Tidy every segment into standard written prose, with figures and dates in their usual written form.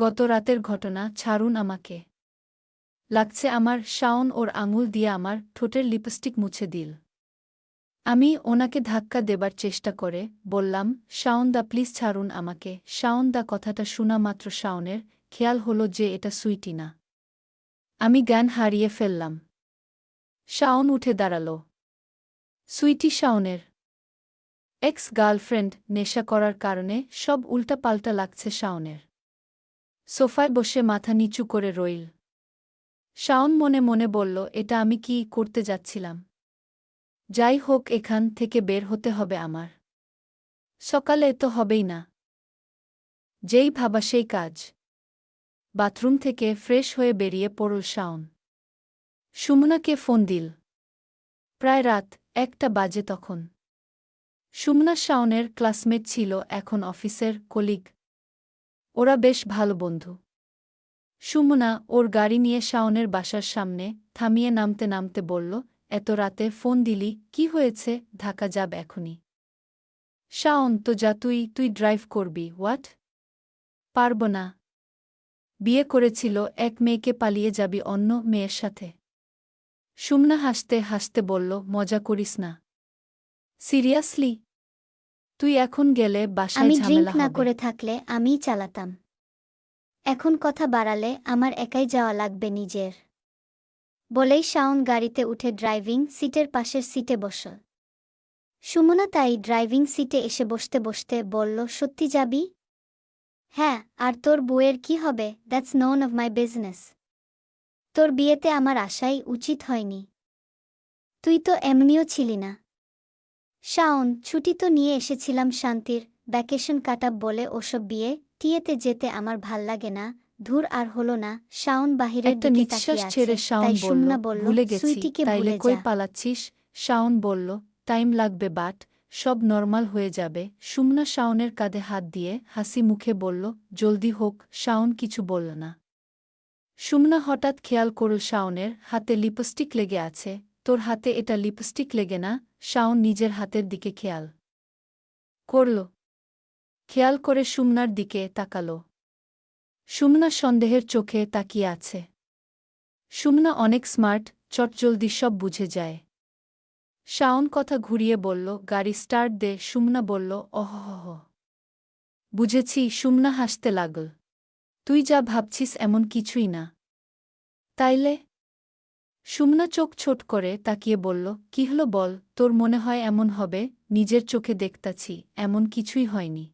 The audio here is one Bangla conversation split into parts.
গত রাতের ঘটনা ছাড়ুন আমাকে। লাগছে আমার। শাওন ওর আঙুল দিয়ে আমার ঠোঁটের লিপস্টিক মুছে দিল। আমি ওনাকে ধাক্কা দেবার চেষ্টা করে বললাম, শাওন দা প্লিজ ছাড়ুন আমাকে। শাওন দা কথাটা শোনা মাত্র শাওনের খেয়াল হলো যে এটা সুইটি না। আমি জ্ঞান হারিয়ে ফেললাম। শাওন উঠে দাঁড়াল। সুইটি শাওনের এক্স গার্লফ্রেন্ড। নেশা করার কারণে সব উল্টাপাল্টা লাগছে শাওনের। সোফায় বসে মাথা নিচু করে রইল। শাওন মনে মনে বলল, এটা আমি কি করতে যাচ্ছিলাম? যাই হোক, এখান থেকে বের হতে হবে আমার। সকালে তো হবেই না। যেই ভাবা সেই কাজ। বাথরুম থেকে ফ্রেশ হয়ে বেরিয়ে পড়ল শাওন। সুমনাকে ফোন দিল। প্রায় রাত 1টা বাজে তখন। সুমনা শাওনের ক্লাসমেট ছিল, এখন অফিসের কলিগ। ওরা বেশ ভালো বন্ধু। সুমনা ওর গাড়ি নিয়ে শাওনের বাসার সামনে থামিয়ে নামতে নামতে বলল, এত রাতে ফোন দিলি, কি হয়েছে? ঢাকা যাব এখনই। শাওন তো যা, তুই ড্রাইভ করবি? হোয়াট? পারব না। বিয়ে করেছিল এক মেয়েকে, পালিয়ে যাবি অন্য মেয়ের সাথে? সুমনা হাসতে হাসতে বলল, মজা করিস না। সিরিয়াসলি? তুই এখন গেলে বাসায় আমি ড্রিঙ্ক ঝামেলা না হবে। করে থাকলে আমিই চালাতাম। এখন কথা বাড়ালে আমার একাই যাওয়া লাগবে নিজের। বলেই শাওন গাড়িতে উঠে ড্রাইভিং সিটের পাশের সিটে বসল। সুমনা তাই ড্রাইভিং সিটে এসে বসতে বসতে বলল, সত্যি যাবি? হ্যাঁ, আর তোর বউয়ের কি হবে? That's known of my business. তোর বিয়েতে আমার আসাই উচিত হয়নি। তুই তো এমনিও ছিলি না। শাওন, ছুটি তো নিয়ে এসেছিলাম শান্তির, ভ্যাকেশন কাটাব বলে ওসব বিয়ে টিয়েতে যেতে আমার ভাল্লাগে না। ধুর, আর হলো না। শাওন বাহিরের একটা দিকে নিঃশ্বাস তাকিয়ে আছে, ছেড়ে শাওন তাই বলল, সুমনা বলল, ভুলে গেছি। সুইটিকে তাইলে ভুলে কই যা। পালাচ্ছিস? শাওন বলল, টাইম লাগবে বাট সব নরমাল হয়ে যাবে। সুমনা শাওনের কাঁধে হাত দিয়ে হাসি মুখে বলল, জলদি হোক। শাওন কিছু বলল না। সুমনা হঠাৎ খেয়াল করল শাওনের হাতে লিপস্টিক লেগে আছে। তোর হাতে এটা লিপস্টিক লেগে না? শাওন নিজের হাতের দিকে খেয়াল করল। খেয়াল করে সুমনার দিকে তাকাল। সুমনা সন্দেহের চোখে তাকিয়ে আছে। সুমনা অনেক স্মার্ট, চটজলদি সব বুঝে যায়। শাওন কথা ঘুরিয়ে বলল, গাড়ি স্টার্ট দে। সুমনা বলল, অহহ। বুঝেছি। সুমনা হাসতে লাগল। তুই যা ভাবছিস এমন কিছুই না। তাইলে? সুমনা চোখ ছোট করে তাকিয়ে বলল, কি হলো বল। তোর মনে হয় এমন হবে? নিজের চোখে দেখতাছি, এমন কিছুই হয়নি।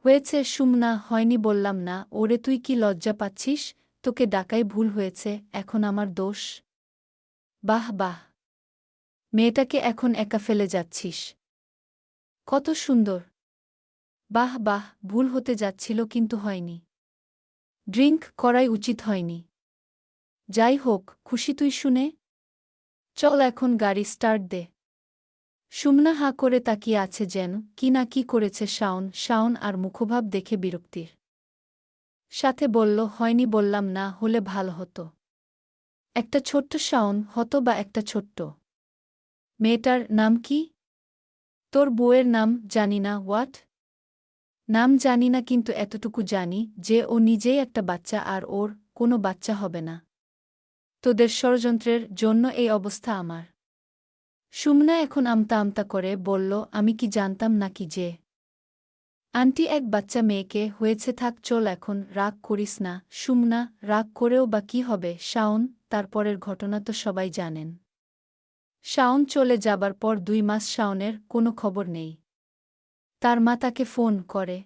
হয়েছে সুমনা, হয়নি বললাম না? ওরে তুই কি লজ্জা পাচ্ছিস? তোকে ডাকাই ভুল হয়েছে, এখন আমার দোষ? বাহ বাহ, মেয়েটাকে এখন একা ফেলে যাচ্ছিস। কত সুন্দর। বাহ বাহ, ভুল হতে যাচ্ছিল কিন্তু হয়নি। ড্রিঙ্ক করাই উচিত হয়নি। যাই হোক, খুশি তুই শুনে? চল এখন গাড়ি স্টার্ট দে। সুমনা হাঁ করে তাকিয়ে আছে যেন কি না কি করেছে শাওন। শাওন আর মুখভাব দেখে বিরক্তির সাথে বলল, হয়নি বললাম না? হলে ভালো হতো। একটা ছোট্ট শাওন হতো বা একটা ছোট্ট। মেয়েটার নাম কি? তোর বউয়ের নাম জানি না। হোয়াট? নাম জানি না, কিন্তু এতটুকু জানি যে ও নিজেই একটা বাচ্চা আর ওর কোনো বাচ্চা হবে না। তোদের ষড়যন্ত্রের জন্য এই অবস্থা আমার। সুমনা এখন আমতা আমতা করে বলল, আমি কি জানতাম নাকি যে আন্টি এক বাচ্চা মেয়েকে হয়েছে? থাক চল এখন, রাগ করিস না। সুমনা, রাগ করেও বা কি হবে? শাওন, তারপরের ঘটনা তো সবাই জানেন। শাওন চলে যাবার পর 2 মাস শাওনের কোনো খবর নেই। তার মা তাকে ফোন করে।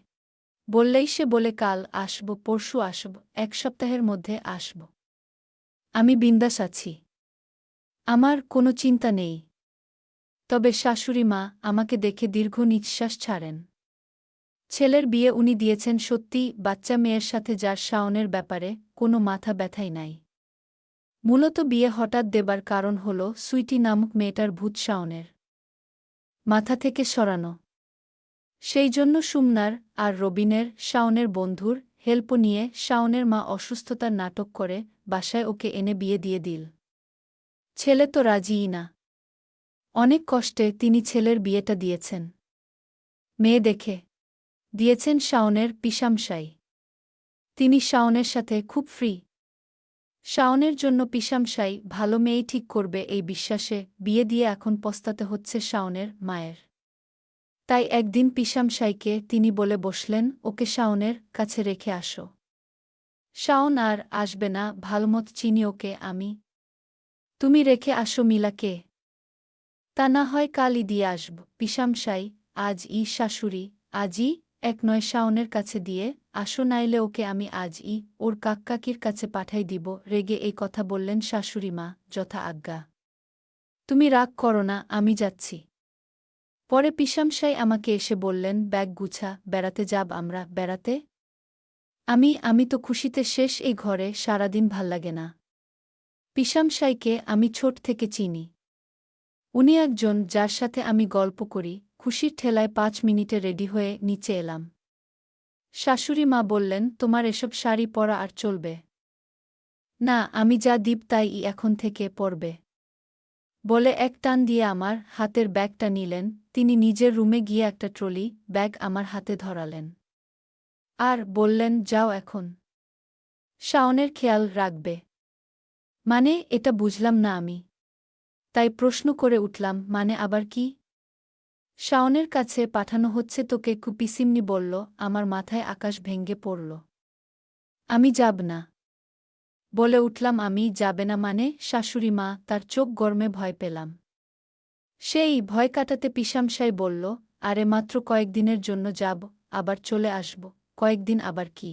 বললেই সে বলে, কাল আসব, পরশু আসব, 1 সপ্তাহের মধ্যে আসব। আমি বিন্দাস আছি। আমার কোনো চিন্তা নেই। তবে শাশুড়ি মা আমাকে দেখে দীর্ঘ নিঃশ্বাস ছাড়েন। ছেলের বিয়ে উনি দিয়েছেন সত্যি, বাচ্চা মেয়ের সাথে, যার শাওনের ব্যাপারে কোনো মাথা ব্যথাই নাই। মূলত বিয়ে হঠাৎ দেবার কারণ হল সুইটি নামক মেয়েটার ভূত শাওনের মাথা থেকে সরানো। সেই জন্য সুমনার আর রবিনের, শাওনের বন্ধুর হেল্প নিয়ে শাওনের মা অসুস্থতার নাটক করে বাসায় ওকে এনে বিয়ে দিয়ে দিল। ছেলে তো রাজিই না। অনেক কষ্টে তিনি ছেলের বিয়েটা দিয়েছেন। মেয়ে দেখে দিয়েছেন শাওনের পিসামশাই। তিনি শাওনের সাথে খুব ফ্রি। শাওনের জন্য পিশামশাই ভালো মেয়েই ঠিক করবে এই বিশ্বাসে বিয়ে দিয়ে এখন পস্তাতে হচ্ছে শাওনের মায়ের। তাই একদিন পিশামশাইকে তিনি বলে বসলেন, ওকে শাওনের কাছে রেখে আসো। শাওন আর আসবে না, ভালোমত চিনি ওকে আমি। তুমি রেখে আসো মিলাকে। তা না হয় কালই দিয়ে আসব। পিশামশাই, আজই শাশুড়ি, আজই। এক নয় শাওনের কাছে দিয়ে আসো, নাইলে ওকে আমি আজই ওর কাককাকির কাছে পাঠাই দিব। রেগে এই কথা বললেন শাশুড়িমা, যথা আজ্ঞা। তুমি রাগ করো না, আমি যাচ্ছি। পরে পিশামশাই আমাকে এসে বললেন, ব্যাগ গুছা, বেড়াতে যাব আমরা। বেড়াতে? আমি তো খুশিতে শেষ, এই ঘরে সারাদিন ভাল্লাগে না। পিশামশাইকে আমি ছোট থেকে চিনি। উনি একজন যার সাথে আমি গল্প করি। খুশির ঠেলায় 5 মিনিটে রেডি হয়ে নিচে এলাম। শাশুড়ি মা বললেন, তোমার এসব শাড়ি পরা আর চলবে না, আমি যা দিব তাই এখন থেকে পরবে। বলে এক টান দিয়ে আমার হাতের ব্যাগটা নিলেন। তিনি নিজের রুমে গিয়ে একটা ট্রলি ব্যাগ আমার হাতে ধরালেন। আর বললেন, যাও এখন। শাওনের খেয়াল রাখবে। মানে, এটা বুঝলাম না আমি। তাই প্রশ্ন করে উঠলাম, মানে আবার কি? শাওনের কাছে পাঠানো হচ্ছে তোকে, কুপিসিমনি বলল। আমার মাথায় আকাশ ভেঙ্গে পড়ল। আমি যাব না। বলে উঠলাম, আমি যাবে না মানে? শাশুড়ি মা, তার চোখ গরমে ভয় পেলাম। সেই ভয় কাটাতে পিশামশাই বলল, আরে মাত্র কয়েকদিনের জন্য যাব, আবার চলে আসব। কয়েকদিন আবার কি?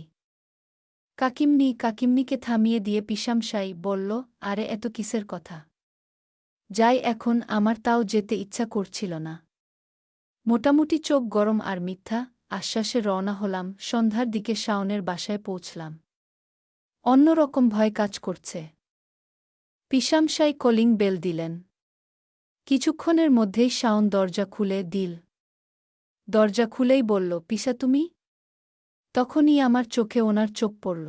কাকিমনিকে থামিয়ে দিয়ে পিশামশাই বলল, আরে এত কিসের কথা? যাই এখন, আমার তাও যেতে ইচ্ছা করছিল না। মোটামুটি চোখ গরম আর মিথ্যা আশ্বাসে রওনা হলাম। সন্ধ্যার দিকে শাওনের বাসায় পৌঁছলাম। অন্যরকম ভয় কাজ করছে। পিশামশাই কলিং বেল দিলেন। কিছুক্ষণের মধ্যেই শাওন দরজা খুলে দিল। দরজা খুলেই বলল, পিসা তুমি? তখনই আমার চোখে ওনার চোখ পড়ল।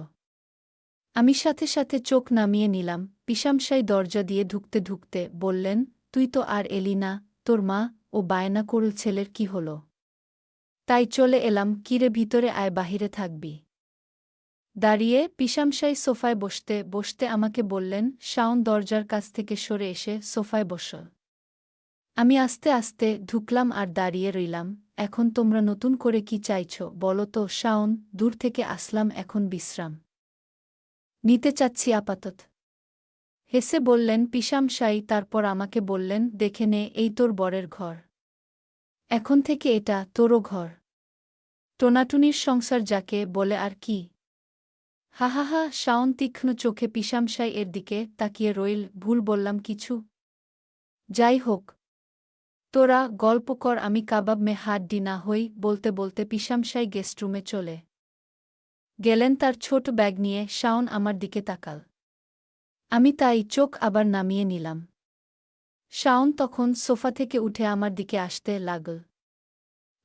আমি সাথে সাথে চোখ নামিয়ে নিলাম। পিশামশাই দরজা দিয়ে ঢুকতে ঢুকতে বললেন, তুই তো আর এলি না, তোর মা ও বায়না করল ছেলের কি হল? তাই চলে এলাম। কিরে, ভিতরে আয়, বাহিরে থাকবি? দাঁড়িয়ে পিশামশাই সোফায় বসতে বসতে আমাকে বললেন, শাওন দরজার কাছ থেকে সরে এসে সোফায় বস। আমি আস্তে আস্তে ঢুকলাম আর দাঁড়িয়ে রইলাম। এখন তোমরা নতুন করে কি চাইছ বলো তো? শাওন, দূর থেকে আসলাম, এখন বিশ্রাম নিতে চাচ্ছি আপাতত, হেসে বললেন পিশামশাই। তারপর আমাকে বললেন, দেখে নে, এই তোর বরের ঘর। এখন থেকে এটা তোরও ঘর। টোনাটুনির সংসার যাকে বলে আর কি। হা হা হা। শাওন তীক্ষ্ণ চোখে পিশামশাই এর দিকে তাকিয়ে রইল। ভুল বললাম কিছু? যাই হোক, তোরা গল্প কর, আমি কাবাব মে হাড্ডি না হই। বলতে বলতে পিশামশাই গেস্টরুমে চলে গেলেন তার ছোট ব্যাগ নিয়ে। শাওন আমার দিকে তাকাল। আমি তাই চোখ আবার নামিয়ে নিলাম। শাওন তখন সোফা থেকে উঠে আমার দিকে আসতে লাগল।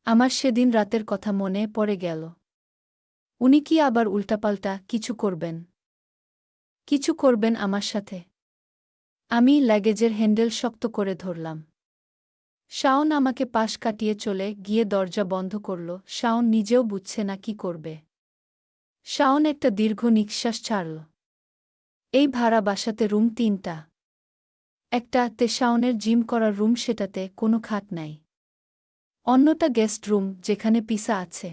আমার সেদিন রাতের কথা মনে পড়ে গেল। উনি কি আবার উল্টাপাল্টা কিছু করবেন? কিছু করবেন আমার সাথে? আমি লাগেজের হ্যান্ডেল শক্ত করে ধরলাম। শাওন আমাকে পাশ কাটিয়ে চলে গিয়ে দরজা বন্ধ করল। শাওন নিজেও বুঝছে না কি করবে। শাওন একটা দীর্ঘ নিঃশ্বাস ছাড়ল। এই ভাড়া বাসাতে রুম 3টা। একটাতে শাওনের জিম করার রুম, সেটাতে কোনো খাট নাই। অন্যটা গেস্ট রুম, যেখানে পিসা আছে।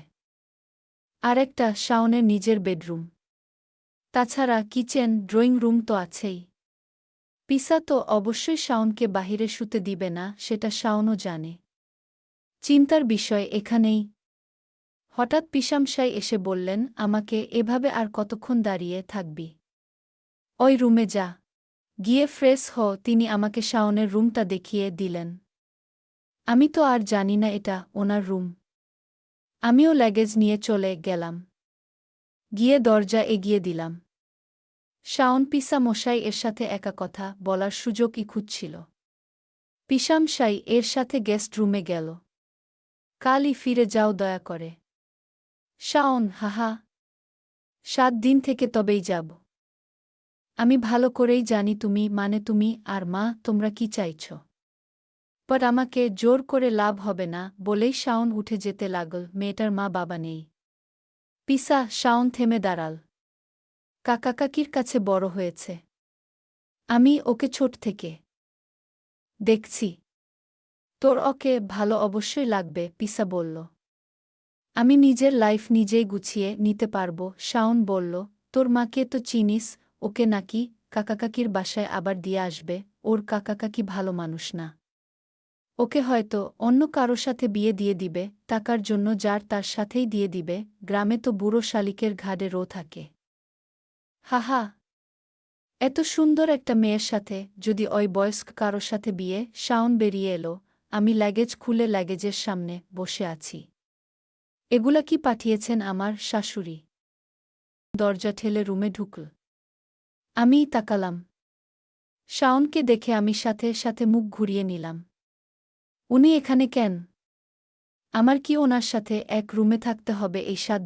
আরেকটা শাওনের নিজের বেডরুম। তাছাড়া কিচেন, ড্রয়িং রুম তো আছেই। পিসা তো অবশ্যই শাওনকে বাহিরে শুতে দিবে না, সেটা শাওনও জানে। চিন্তার বিষয় এখানেই। হঠাৎ পিশামশাই এসে বললেন আমাকে, এভাবে আর কতক্ষণ দাঁড়িয়ে থাকবি? ওই রুমে যা, গিয়ে ফ্রেশ হ। তিনি আমাকে শাওনের রুমটা দেখিয়ে দিলেন। আমি তো আর জানি না এটা ওনার রুম। আমিও লাগেজ নিয়ে চলে গেলাম। গিয়ে দরজা এগিয়ে দিলাম। শাওন পিসা মশাই এর সাথে একা কথা বলার সুযোগই খুঁজছিল। পিশামশাই এর সাথে গেস্ট রুমে গেল। কালই ফিরে যাও দয়া করে। শাওন, হাহা। 7 দিন থেকে তবেই যাব। আমি ভালো করেই জানি তুমি, মানে তুমি আর মা, তোমরা কি চাইছ। পর আমাকে জোর করে লাভ হবে না বলেই শাওন উঠে যেতে লাগল। মেয়েটার মা বাবা নেই। পিসা। শাওন থেমে দাঁড়াল। কাকা কাকির কাছে বড় হয়েছে। আমি ওকে ছোট থেকে দেখছি। তোর ওকে ভালো অবশ্যই লাগবে, পিসা বলল। আমি নিজের লাইফ নিজেই গুছিয়ে নিতে পারবো, শাওন বলল। তোর মাকে তো চিনিস, ওকে নাকি কাকাকাকির বাসায় আবার দিয়ে আসবে। ওর কাকাকাকি ভালো মানুষ না। ওকে হয়তো অন্য কারো সাথে বিয়ে দিয়ে দিবে, টাকার জন্য যার তার সাথেই দিয়ে দিবে। গ্রামে তো বুড়ো শালিকের ঘাড়ে রো থাকে। হাহা, এত সুন্দর একটা মেয়ের সাথে যদি ওই বয়স্ক কারো সাথে বিয়ে। শাওন বেরিয়ে এলো। আমি লাগেজ খুলে লাগেজের সামনে বসে আছি। এগুলা কি পাঠিয়েছেন আমার শাশুড়ি? দরজা ঠেলে রুমে ঢুকল। আমিই তাকালাম। শাওনকে দেখে আমি সাথে সাথে মুখ ঘুরিয়ে নিলাম। উনি এখানে কেন? আমার কি ওনার সাথে এক রুমে থাকতে হবে এই ৭